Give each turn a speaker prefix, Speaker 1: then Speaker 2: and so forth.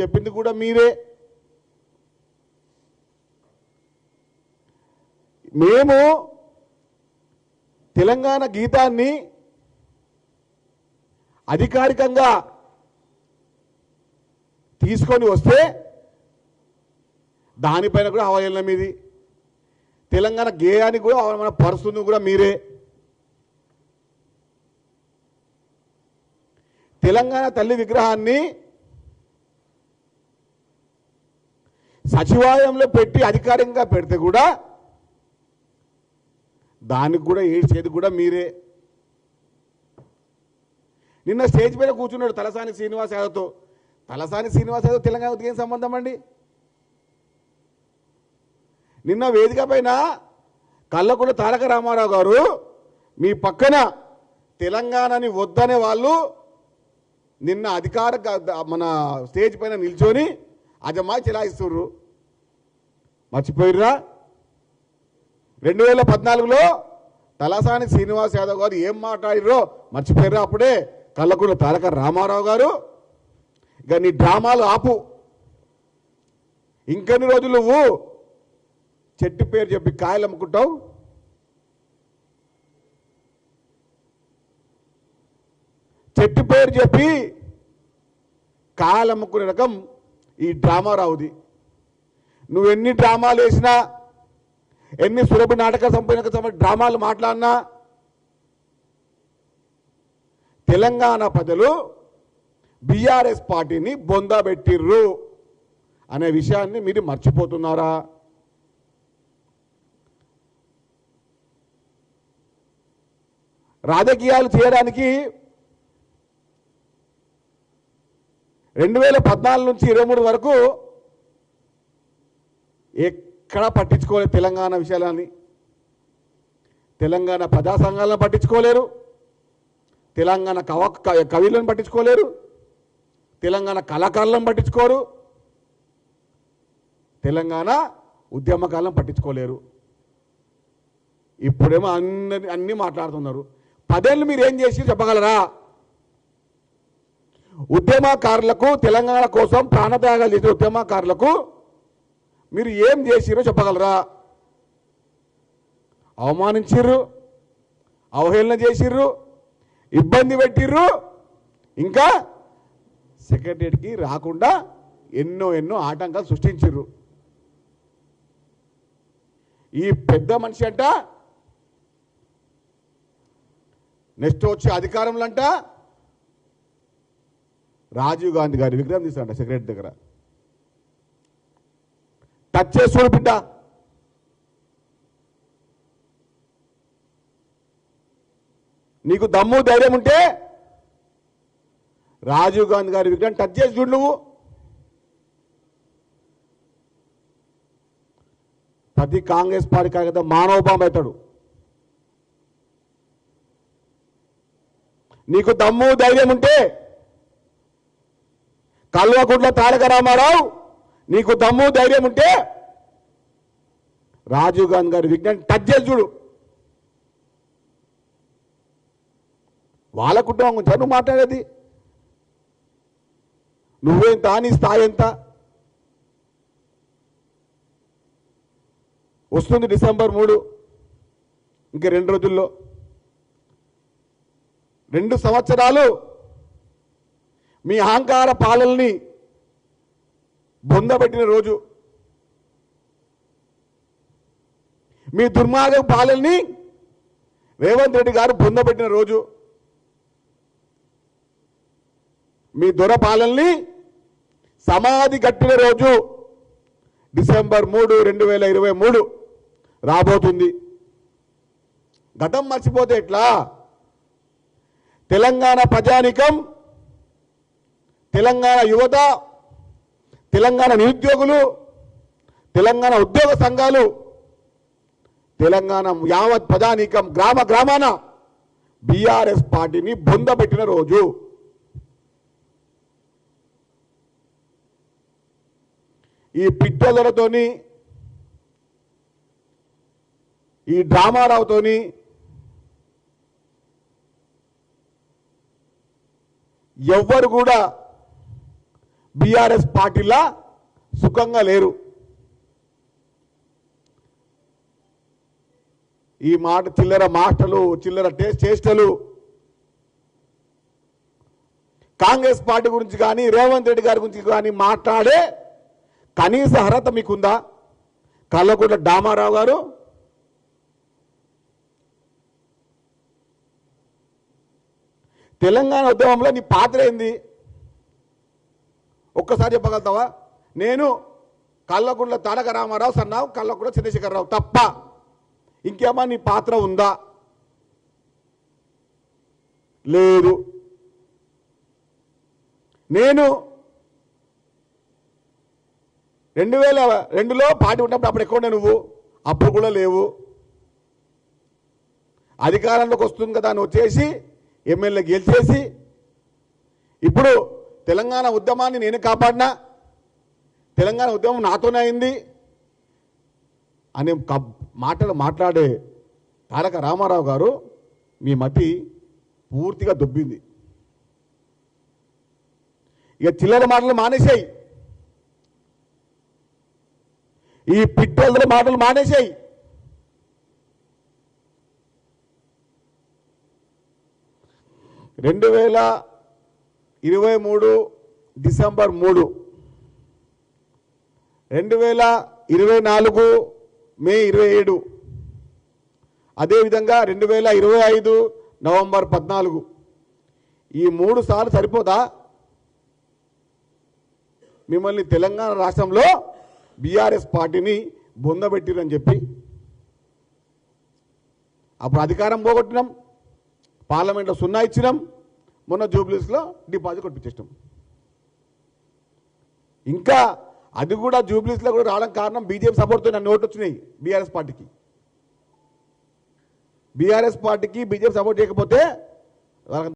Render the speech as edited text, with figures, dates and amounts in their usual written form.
Speaker 1: చెప్పింది కూడా మీరే. మేము తెలంగాణ గీతాన్ని అధికారికంగా తీసుకొని వస్తే దానిపైన కూడా అవహేళన మీది. తెలంగాణ గేయానికి కూడా అవమాన పరుస్తుంది కూడా మీరే. తెలంగాణ తల్లి విగ్రహాన్ని సచివాలయంలో పెట్టి అధికారికంగా పెడితే కూడా దానికి కూడా ఏడ్చేది కూడా మీరే. నిన్న స్టేజ్ పైన కూర్చున్నాడు తలసాని శ్రీనివాస్ యాదవ్తో. తలసాని శ్రీనివాస్ యాదవ్ తెలంగాణకు ఏం సంబంధం అండి? నిన్న వేదిక పైన కల్వకుంట్ల తారక రామారావు గారు మీ పక్కన తెలంగాణని వద్దనే వాళ్ళు నిన్న మన స్టేజ్ పైన నిల్చొని అజమా చెలాయిస్తుర్రు. మర్చిపోయిర్రా? 2014లో తలసాని శ్రీనివాస్ యాదవ్ గారు ఏం మాట్లాడిర్రో మర్చిపోయిర్రా? అప్పుడే కల్వకుంట్ల తారక రామారావు గారు ఇక నీ డ్రామాలు ఆపు, ఇంకెన్ని రోజులు నువ్వు చెట్టు పేరు చెప్పి కాయలు అమ్ముకుంటావు? చెట్టు పేరు చెప్పి కాయలు అమ్ముకునే రకం ఈ డ్రామా రావుది. నువ్వు ఎన్ని డ్రామాలు వేసినా, ఎన్ని సురభి నాటక సంపూర్ణ డ్రామాలు మాట్లాడినా తెలంగాణ ప్రజలు బీఆర్ఎస్ పార్టీని బొందబెట్టిర్రు అనే విషయాన్ని మీరు మర్చిపోతున్నారా? రాజకీయాలు చేయడానికి 2014 నుంచి 23 వరకు ఎక్కడా పట్టించుకోలేదు తెలంగాణ విషయాలని. తెలంగాణ ప్రజా సంఘాలను పట్టించుకోలేరు, తెలంగాణ కవులను పట్టించుకోలేరు, తెలంగాణ కళాకారులను పట్టించుకోరు, తెలంగాణ ఉద్యమకాలను పట్టించుకోలేరు. ఇప్పుడేమో అన్నీ మాట్లాడుతున్నారు. 10 ఏళ్ళు మీరు ఏం చేసి చెప్పగలరా? ఉద్యమకారులకు, తెలంగాణ కోసం ప్రాణత్యాగాలు చేసే ఉద్యమకారులకు మీరు ఏం చేసిరో చెప్పగలరా? అవమానించిర్రు, అవహేళన చేసిర్రు, ఇబ్బంది పెట్టిర్రు, ఇంకా సెక్రటరీకి రాకుండా ఎన్నో ఆటంకాలు సృష్టించిర్రు. ఈ పెద్ద మనిషి అంట నెక్స్ట్ వచ్చే అధికారంలో అంట రాజీవ్ గాంధీ గారి విగ్రహం తీస్తారంట సెక్రటరీ దగ్గర. టచ్ చేసి చూడు బిడ్డ. నీకు దమ్ము ధైర్యం ఉంటే రాజీవ్ గాంధీ గారి విగ్రహం టచ్ చేసి చూడు. నువ్వు ప్రతి కాంగ్రెస్ పార్టీ కార్యకర్త మానవబాంబు అవుతాడు. నీకు దమ్ము ధైర్యం ఉంటే కల్వకుంట్ల తారక రామారావు, నీకు దమ్ము ధైర్యం ఉంటే రాజీవ్ గాంధీ గారి విగ్రహం టచ్ చేసి చూడు. వాళ్ళ కుటుంబం గురించి నువ్వు మాట్లాడేది? నువ్వెంత, నీ స్థాయి ఎంత? వస్తుంది డిసెంబర్ 3, ఇంక 2 రోజుల్లో. 2 సంవత్సరాలు మీ అహంకార పాలనని బొందబెట్టిన రోజు, మీ దుర్మార్గ పాలనని రేవంత్ రెడ్డి గారు బొందబెట్టిన రోజు, మీ దొర పాలనని సమాధి కట్టిన రోజు డిసెంబర్ 3, 2023 రాబోతుంది. గతం మర్చిపోతే ఎట్లా? తెలంగాణ ప్రజానికం, తెలంగాణ యువత, తెలంగాణ నిరుద్యోగులు, తెలంగాణ ఉద్యోగ సంఘాలు, తెలంగాణ యావత్ ప్రజానికం గ్రామాన బీఆర్ఎస్ పార్టీని బొందబెట్టిన రోజు. ఈ పిట్టలతోని, ఈ డ్రామారావుతోని ఎవ్వరు కూడా బీఆర్ఎస్ పార్టీలా సుఖంగా లేరు. ఈ మాట చిల్లర మాటలు, చిల్లర చేష్టలు కాంగ్రెస్ పార్టీ గురించి కానీ రేవంత్ రెడ్డి గారి గురించి కానీ మాట్లాడే కనీస అర్హత మీకుందా? కల్వకుంట్ల రామారావు గారు తెలంగాణ ఉద్యమంలో నీ పాత్ర ఏంది ఒక్కసారి చెప్పగలుగుతావా? నేను కల్వకుంట్ల తారక రామారావు సన్నావు, కల్వకుంట్ల చంద్రశేఖరరావు తప్ప ఇంకేమా నీ పాత్ర ఉందా? లేదు. నేను 2002లో పార్టీ ఉన్నప్పుడు అప్పుడు ఎక్కడ నువ్వు? అప్పుడు కూడా లేవు. అధికారంలోకి వస్తుంది కదా అని వచ్చేసి ఎమ్మెల్యే గెలిచేసి ఇప్పుడు తెలంగాణ ఉద్యమాన్ని నేను కాపాడినా, తెలంగాణ ఉద్యమం నాతోనే అయింది అనే మాటలు మాట్లాడే తారక రామారావు గారు మీ మతి పూర్తిగా దొబ్బింది. ఇక చిల్లర మాటలు మానేసాయి, ఈ పిట్టల మాటలు మానేసాయి. డిసెంబర్ 3, 2024 మే 27, అదేవిధంగా 2025 నవంబర్ 14 ఈ 3 సార్లు సరిపోదా మిమ్మల్ని తెలంగాణ రాష్ట్రంలో బీఆర్ఎస్ పార్టీని బొందబెట్టిరని చెప్పి? అప్పుడు అధికారం పోగొట్టినాం, పార్లమెంట్లో 0 ఇచ్చినాం, మొన్న జూబ్లీస్లో డిపాజిట్ కొట్టించేసినాం. ఇంకా అది కూడా జూబ్లీస్లో కూడా రావడం కారణం బీజేపీ సపోర్ట్తో నన్ను ఓట్లు వచ్చినాయి. బీఆర్ఎస్ పార్టీకి బీజేపీ సపోర్ట్ చేయకపోతే